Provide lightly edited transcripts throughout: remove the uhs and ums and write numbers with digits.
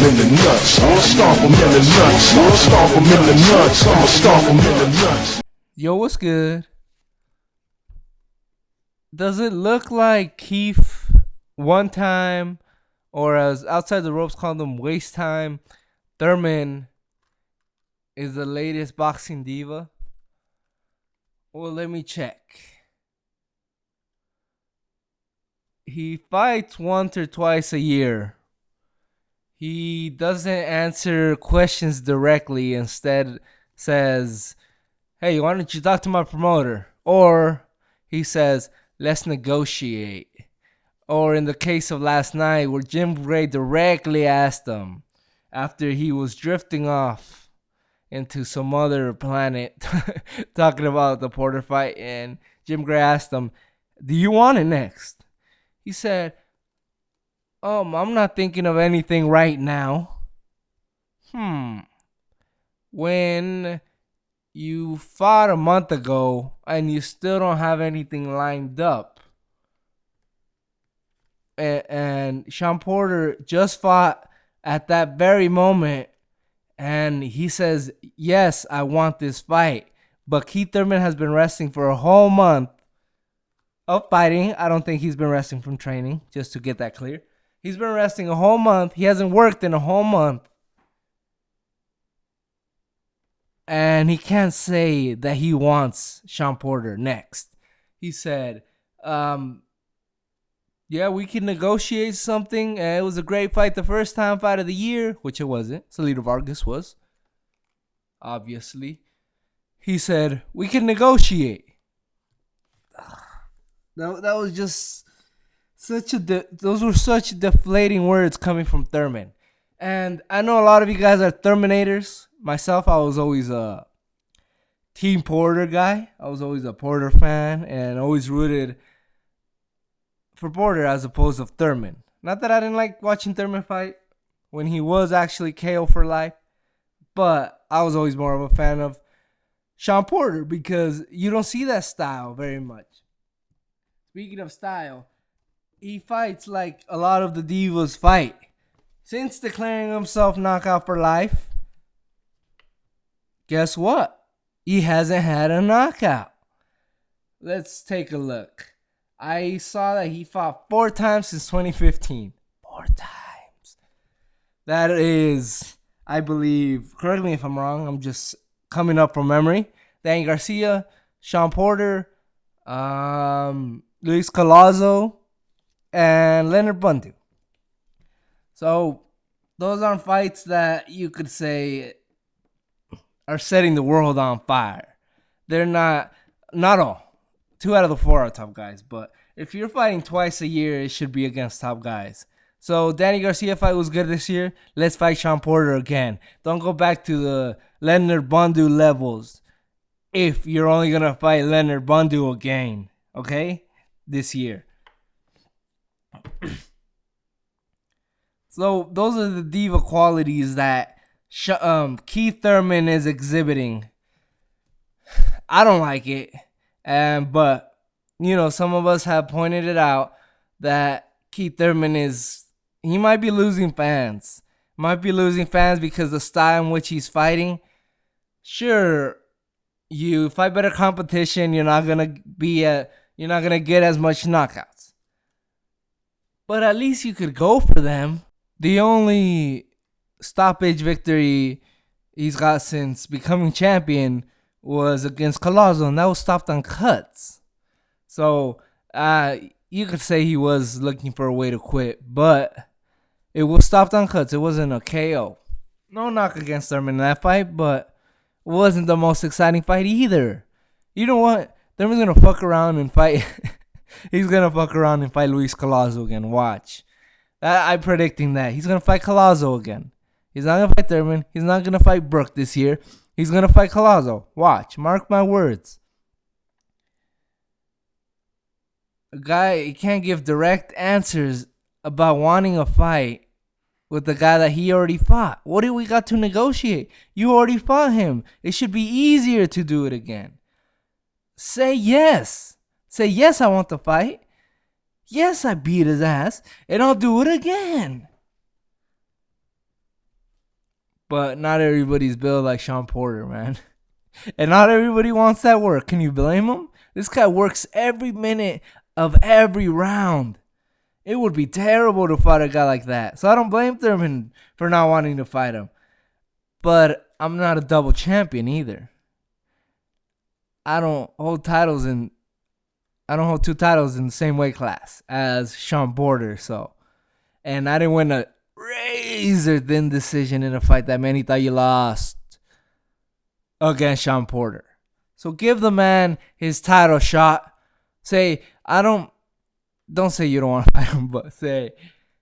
in the nuts. I'ma stomp him in the nuts. I'ma stomp him in the nuts. I'ma stomp him in the nuts. Yo, what's good? Does it look like Keith one time, or as outside the ropes call them waste time, Thurman is the latest boxing diva? Well, let me check. He fights once or twice a year. He doesn't answer questions directly. Instead says, hey, why don't you talk to my promoter? Or he says, let's negotiate. Or in the case of last night where Jim Gray directly asked him after he was drifting off into some other planet talking about the Porter fight, and Jim Gray asked him, do you want it next? He said, I'm not thinking of anything right now. When you fought a month ago and you still don't have anything lined up, and Shawn Porter just fought at that very moment, and he says, yes, I want this fight, but Keith Thurman has been resting for a whole month of fighting. I don't think he's been resting from training, just to get that clear. He's been resting a whole month. He hasn't worked in a whole month. And he can't say that he wants Shawn Porter next. He said, yeah, we can negotiate something. It was a great fight the first time, fight of the year, which it wasn't. Salido Vargas was, obviously. He said, we can negotiate. That was just those were such deflating words coming from Thurman. And I know a lot of you guys are Thurminators. Myself, I was always a Team Porter guy. I was always a Porter fan and always rooted for Porter as opposed to Thurman. Not that I didn't like watching Thurman fight when he was actually KO for life, but I was always more of a fan of Shawn Porter because you don't see that style very much. Speaking of style, he fights like a lot of the divas fight. Since declaring himself knockout for life, guess what? He hasn't had a knockout. Let's take a look. I saw that he fought 4 times since 2015. 4 times. That is, I believe, correct me if I'm wrong, I'm just coming up from memory. Danny Garcia, Shawn Porter, Luis Collazo, and Leonard Bundu. So those aren't fights that you could say are setting the world on fire. They're not all. 2 out of the 4 are top guys. But if you're fighting twice a year, it should be against top guys. So Danny Garcia fight was good this year. Let's fight Shawn Porter again. Don't go back to the Leonard Bundu levels if you're only going to fight Leonard Bundu again. Okay? This year. So those are the diva qualities that Keith Thurman is exhibiting. I don't like it, but you know, some of us have pointed it out that Keith Thurman he might be losing fans. Might be losing fans because the style in which he's fighting. Sure, you fight better competition, you're not gonna get as much knockouts. But at least you could go for them. The only stoppage victory he's got since becoming champion was against Collazo, and that was stopped on cuts. So you could say he was looking for a way to quit, but it was stopped on cuts. It wasn't a KO. No knock against Thurman in that fight, but it wasn't the most exciting fight either. You know what? Thurman's going to fuck around and fight. He's going to fuck around and fight Luis Collazo again. Watch. I'm predicting that. He's going to fight Collazo again. He's not going to fight Thurman. He's not going to fight Brook this year. He's going to fight Collazo. Watch. Mark my words. A guy, he can't give direct answers about wanting a fight with the guy that he already fought. What do we got to negotiate? You already fought him. It should be easier to do it again. Say yes. Say yes, I want the fight. Yes, I beat his ass, and I'll do it again. But not everybody's built like Shawn Porter, man. And not everybody wants that work. Can you blame him? This guy works every minute of every round. It would be terrible to fight a guy like that. So I don't blame Thurman for not wanting to fight him. But I'm not a double champion either. I don't hold two titles in the same weight class as Shawn Porter. So, and I didn't win a razor thin decision in a fight that many thought you lost against Shawn Porter. So give the man his title shot. Say, don't say you don't want to fight him, but say,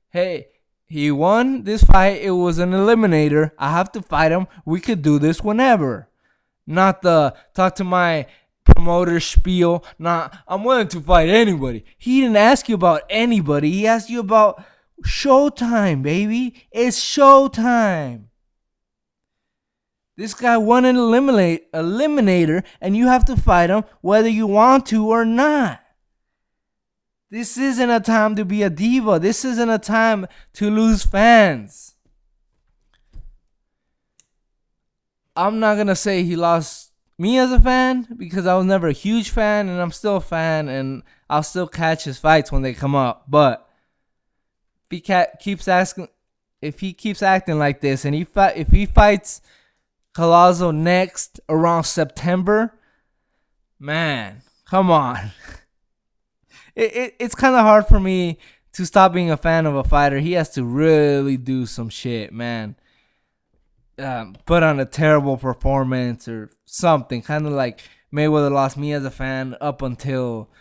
hey, he won this fight. It was an eliminator. I have to fight him. We could do this whenever. Not the talk to my promoter spiel. I'm willing to fight anybody. He didn't ask you about anybody. He asked you about showtime, baby. It's showtime. This guy won an eliminator, and you have to fight him whether you want to or not. This isn't a time to be a diva. This isn't a time to lose fans. I'm not going to say he lost me as a fan because I was never a huge fan, and I'm still a fan, and I'll still catch his fights when they come up. But if he keeps acting like this, and if he fights Collazo next around September, man, come on. It's kind of hard for me to stop being a fan of a fighter. He has to really do some shit, man. Put on a terrible performance or something. Kind of like Mayweather lost me as a fan up until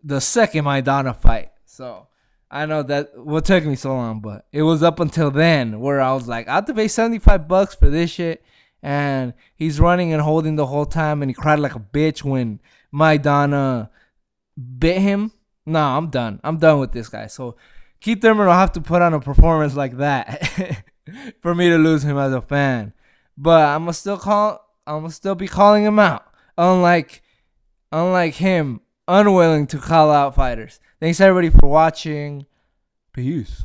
the second Maidana fight. So I know that what took me so long, but it was up until then where I was like, I have to pay $75 for this shit. And he's running and holding the whole time, and he cried like a bitch when Maidana bit him. No, I'm done. I'm done with this guy. So Keith Thurman will have to put on a performance like that for me to lose him as a fan. But I'm gonna still be calling him out. Unlike him, unwilling to call out fighters. Thanks everybody for watching. Peace.